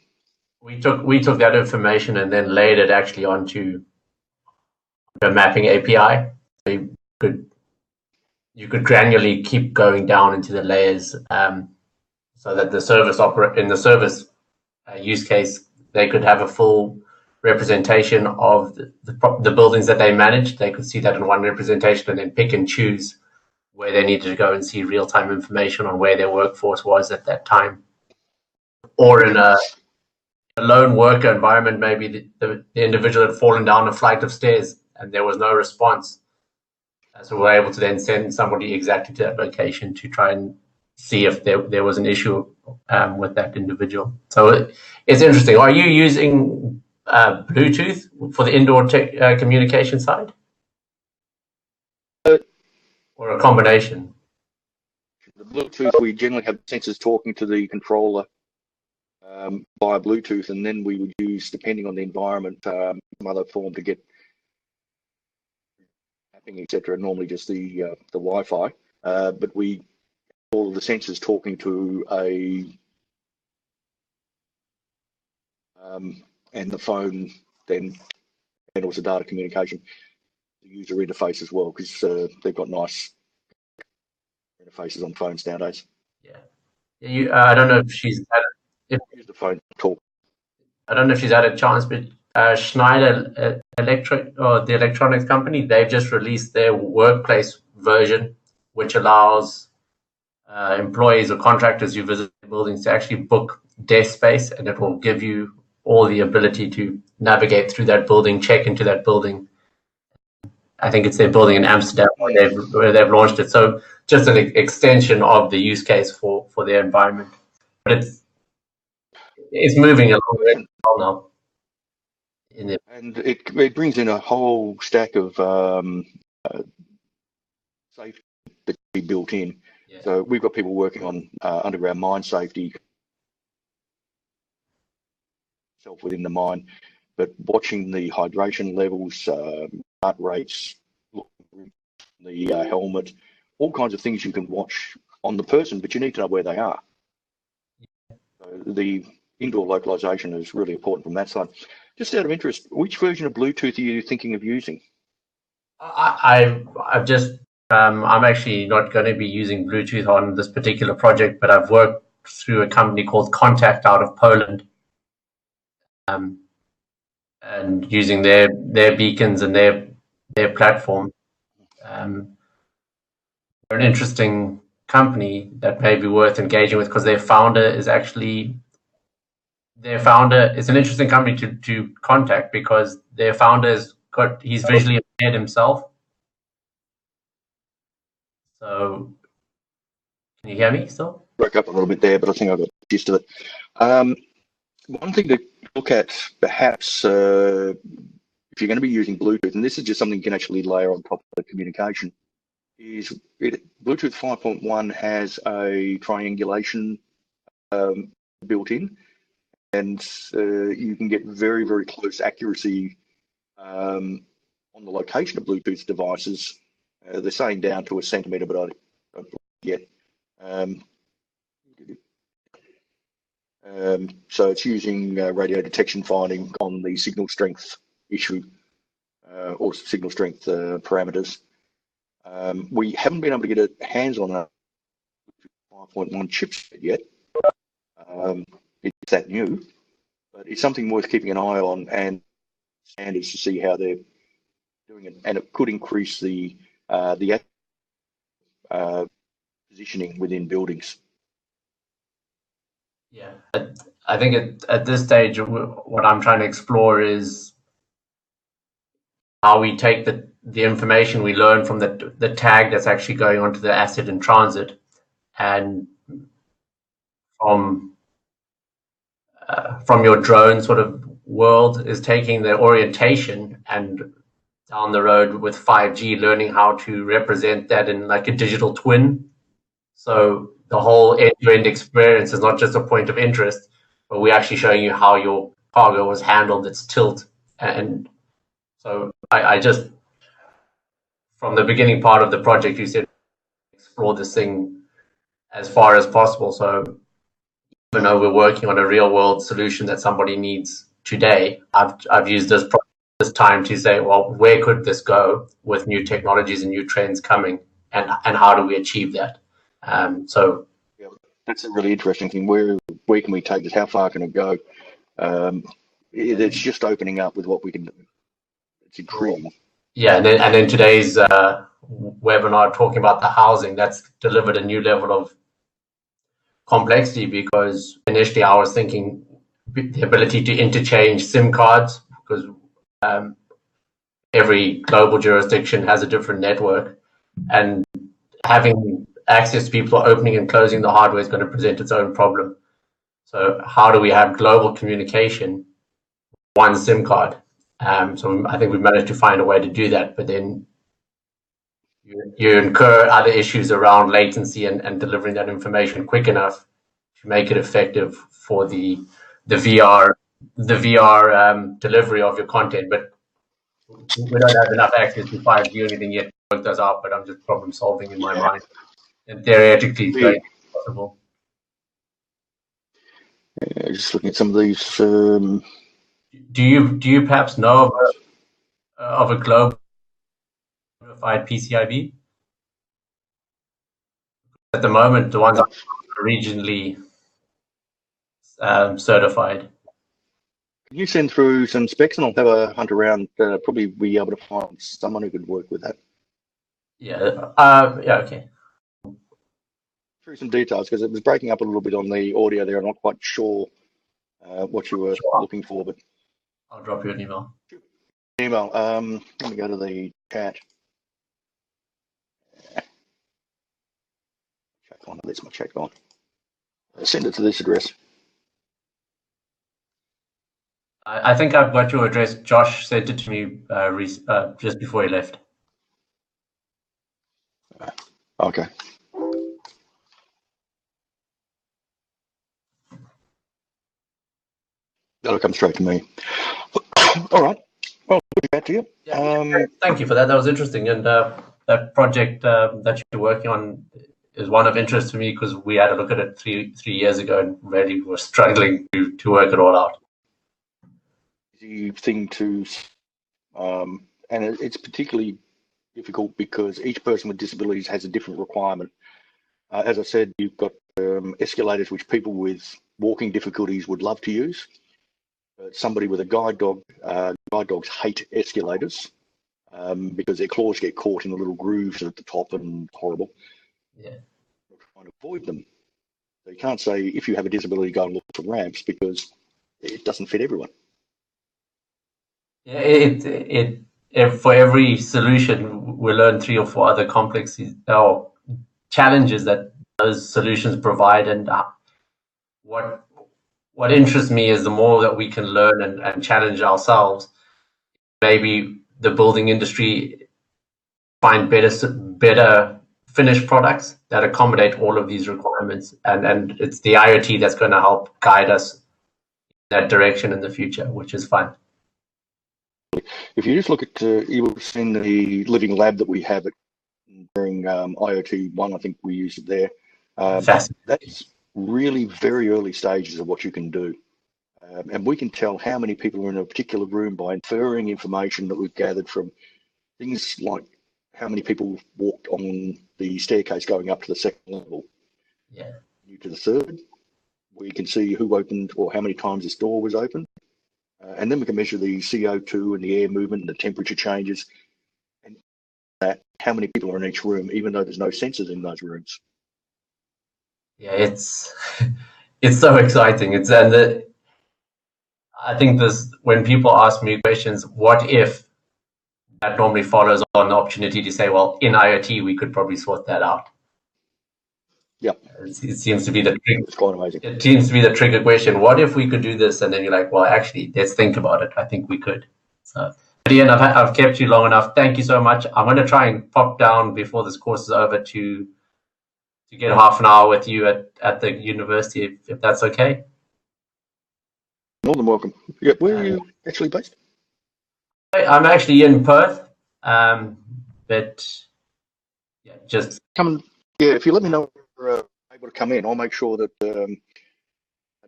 We took that information and then laid it actually onto a mapping API. So you could granularly keep going down into the layers, so that the service use case, they could have a full representation of the buildings that they manage. They could see that in one representation and then pick and choose where they needed to go and see real-time information on where their workforce was at that time. Or in a lone worker environment, maybe the individual had fallen down a flight of stairs and there was no response. So we're able to then send somebody exactly to that location to try and see if there was an issue with that individual. So it's interesting. Are you using Bluetooth for the indoor communication side? Or a combination? The Bluetooth, we generally have sensors talking to the controller via Bluetooth, and then we would use, depending on the environment, some other form to get mapping, etc. Normally just the Wi-Fi, but we all of the sensors talking to a and the phone then handles the data communication, the user interface as well, because they've got nice interfaces on phones nowadays. Yeah, I don't know if she's use the phone to talk. I don't know if she's had a chance, but Schneider Electric, or the electronics company, they've just released their workplace version, which allows employees or contractors who visit buildings to actually book desk space, and it will give you all the ability to navigate through that building, check into that building. I think it's their building in Amsterdam where they've launched it. So just an extension of the use case for their environment. But it's moving along very well now. And it brings in a whole stack of safety that can be built in. Yeah. So we've got people working on underground mine safety within the mine, but watching the hydration levels, heart rates, the helmet, all kinds of things you can watch on the person, but you need to know where they are. So the indoor localization is really important from that side. Just out of interest, which version of Bluetooth are you thinking of using? I've just I'm actually not going to be using Bluetooth on this particular project, but I've worked through a company called Contact out of Poland, and using their beacons and their platform. They're an interesting company that may be worth engaging with, because their founder is actually it's an interesting company to contact, because their founder he's visually impaired himself. So can you hear me still? Broke up a little bit there, but I think I got the gist of it. One thing to look at, perhaps, if you're going to be using Bluetooth, and this is just something you can actually layer on top of the communication, is Bluetooth 5.1 has a triangulation built in, and you can get very, very close accuracy on the location of Bluetooth devices. They're saying down to a centimetre, but I don't yet. So it's using radio detection finding on the signal strength issue, or signal strength parameters. We haven't been able to get hands on a 5.1 chipset yet. It's that new, but it's something worth keeping an eye on, and standards to see how they're doing it, and it could increase the positioning within buildings. Yeah, I think at this stage, what I'm trying to explore is how we take the information we learn from the tag that's actually going onto the asset in transit, and from your drone sort of world is taking the orientation, and down the road with 5G, learning how to represent that in like a digital twin. So the whole end-to-end experience is not just a point of interest, but we're actually showing you how your cargo was handled, its tilt. And so I just, from the beginning part of the project, you said explore this thing as far as possible. So even though we're working on a real-world solution that somebody needs today, I've used this time to say, well, where could this go with new technologies and new trends coming, and how do we achieve that? So yeah, that's a really interesting thing. Where can we take this? How far can it go? It's just opening up with what we can do. It's intriguing. Yeah, and then today's webinar talking about the housing, that's delivered a new level of complexity, because initially I was thinking the ability to interchange SIM cards, because every global jurisdiction has a different network, and having access to people opening and closing the hardware is going to present its own problem. So how do we have global communication, one SIM card? So I think we've managed to find a way to do that, but then you incur other issues around latency and delivering that information quick enough to make it effective for the VR delivery of your content. But we don't have enough access to 5G or anything yet to work those out, but I'm just problem solving in my mind. And theoretically, it's very possible. Just looking at some of these. Do you perhaps know of a global certified PCIV? At the moment, the ones are regionally certified. Can you send through some specs, and I'll have a hunt around? Probably be able to find someone who could work with that. Yeah. Yeah. Okay. Through some details, because it was breaking up a little bit on the audio there. I'm not quite sure what you were looking for, but I'll drop you an email. Email. Let me go to the chat. Chat on. That's my chat on. Send it to this address. I think I've got your address. Josh sent it to me just before he left. Okay. That'll come straight to me. All right. Well, back to you. Thank you for that. That was interesting. And that project that you're working on is one of interest to me, because we had a look at it three years ago and really were struggling to work it all out. Easy thing to, and it's particularly difficult because each person with disabilities has a different requirement. As I said, you've got escalators which people with walking difficulties would love to use. Somebody with a guide dog, guide dogs hate escalators because their claws get caught in the little grooves at the top and horrible. Yeah. We're trying to avoid them. So you can't say, if you have a disability, go and look for ramps, because it doesn't fit everyone. Yeah, for every solution, we learn 3 or 4 other complexities or challenges that those solutions provide. And what interests me is the more that we can learn and challenge ourselves, maybe the building industry find better finished products that accommodate all of these requirements. And it's the IoT that's going to help guide us in that direction in the future, which is fun. If you just look at, you will see in the living lab that we have during IoT1, I think we used it there. That's really very early stages of what you can do. And we can tell how many people are in a particular room by inferring information that we've gathered from things like how many people walked on the staircase going up to the second level. Yeah. To the third, we can see who opened or how many times this door was open. And then we can measure the CO2 and the air movement and the temperature changes, and that how many people are in each room, even though there's no sensors in those rooms. Yeah, it's so exciting. I think when people ask me questions, what if, that normally follows on the opportunity to say, well, in IoT we could probably sort that out. Yeah, it seems to be the trigger. It's quite amazing. It seems to be the trigger question. What if we could do this? And then you're like, well, actually, let's think about it. I think we could. So, but Ian, I've kept you long enough. Thank you so much. I'm going to try and pop down before this course is over to get half an hour with you at the university, if that's okay. More than welcome. Yeah, where are you actually based? I'm actually in Perth, but yeah, just come. Yeah, if you let me know you're able to come in, I'll make sure that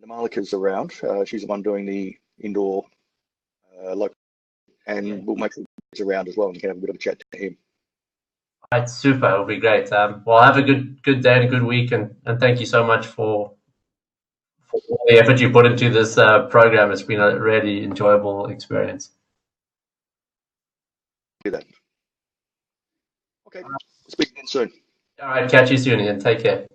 Malika's around. She's the one doing the indoor local, and we'll make sure he's around as well, and you can have a bit of a chat to him. All right, super. It'll be great. Well, have a good day and a good week, and thank you so much for all the effort you put into this program. It's been a really enjoyable experience. Do that. Okay, speak again soon. All right, catch you soon, Ian. Take care.